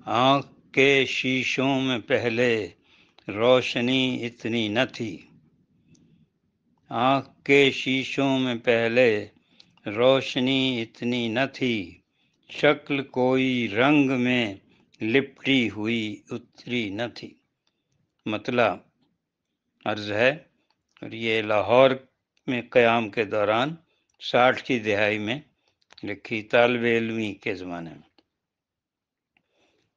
آنکھ کے شیشوں میں پہلے روشنی اتنی نہ تھی، آنکھ کے شیشوں میں پہلے روشنی اتنی نہ تھی، شکل کوئی رنگ میں لپٹی ہوئی اتری نہ تھی۔ مطلع عرض ہے، اور یہ لاہور میں قیام کے دوران 60 کی دہائی میں لکھی طالب علمی کے زمانے میں۔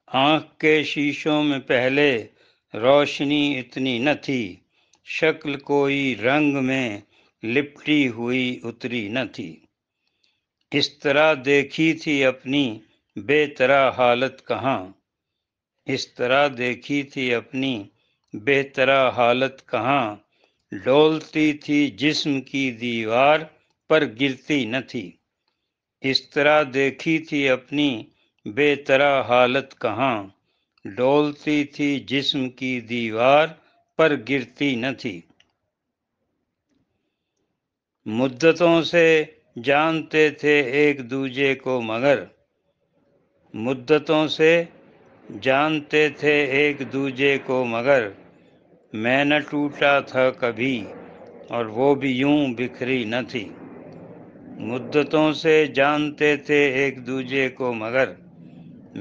آنکھ کے شیشوں میں پہلے روشنی اتنی نہ تھی، شکل کوئی رنگ میں لپٹی ہوئی اتری نہ تھی، اس طرح دیکھی تھی اپنی بے طرح حالت کہاں، اس طرح دیکھی تھی اپنی بے طرح حالت کہاں، ڈولتی تھی جسم کی دیوار پر گرتی نہ تھی، اس طرح دیکھی تھی اپنی بے طرح حالت کہاں، ڈولتی تھی جسم کی دیوار پر گرتی نہ تھی۔ مدتوں سے جانتے تھے ایک دوجے کو مگر، مدتوں سے جانتے تھے ایک دوجے کو مگر، میں نہ ٹوٹا تھا کبھی اور وہ بھی یوں بکھری نہ تھی۔ مدتوں سے جانتے تھے ایک دوجے کو مگر،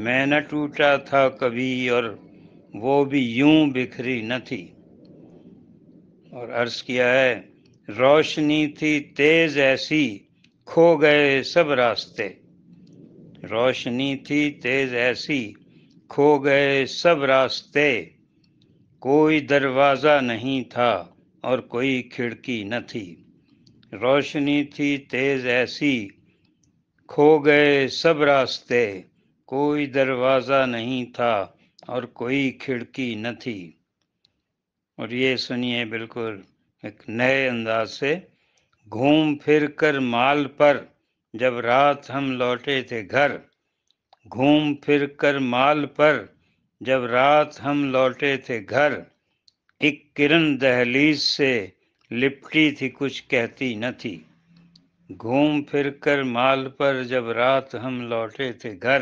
میں نہ ٹوٹا تھا کبھی اور وہ بھی یوں بکھری نہ تھی۔ اور عرض کیا ہے، روشنی تھی تیز ایسی کھو گئے سب راستے، روشنی تھی تیز ایسی کھو گئے سب راستے، کوئی دروازہ نہیں تھا اور کوئی کھڑکی نہ تھی، روشنی تھی تیز ایسی کھو گئے سب راستے، کوئی دروازہ نہیں تھا اور کوئی کھڑکی نہ تھی۔ اور یہ سنیے بالکل ایک نئے انداز سے، گھوم پھر کر مال پر جب رات ہم لوٹے تھے گھر، گھوم پھر کر مال پر جب رات ہم لوٹے تھے گھر، ایک کرن دہلیز سے لپٹی تھی کچھ کہتی نہ تھی، گھوم پھر کر مال پر جب رات ہم لوٹے تھے گھر،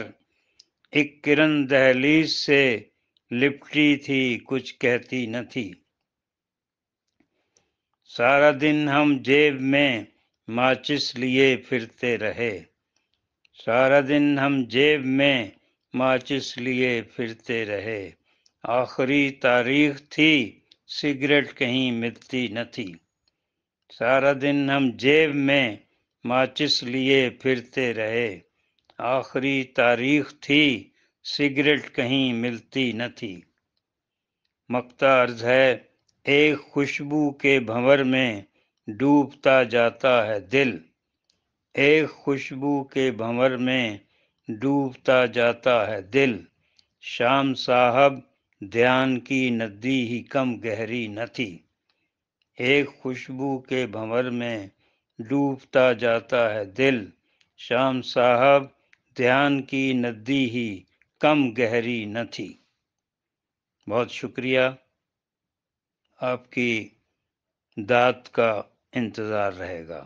ایک کرن دہلیز سے لپٹی تھی کچھ کہتی نہ تھی۔ سارا دن ہم جیب میں ماچس لیے پھرتے رہے، سارا دن ہم جیب میں ماچس لیے پھرتے رہے، آخری تاریخ تھی سگریٹ کہیں ملتی نہ تھی، سارا دن ہم جیب میں ماچس لیے پھرتے رہے، آخری تاریخ تھی سگریٹ کہیں ملتی نہ تھی۔ مقطع عرض ہے، ایک خوشبو کے بھنور میں ڈوبتا جاتا ہے دل، ایک خوشبو کے بھنور میں ڈوبتا جاتا ہے دل، شام صاحب دھیان کی ندی ہی کم گہری نہ تھی، ایک خوشبو کے بھنور میں ڈوبتا جاتا ہے دل، شام صاحب دھیان کی ندی ہی کم گہری نہ تھی۔ بہت شکریہ، آپ کی داد کا انتظار رہے گا۔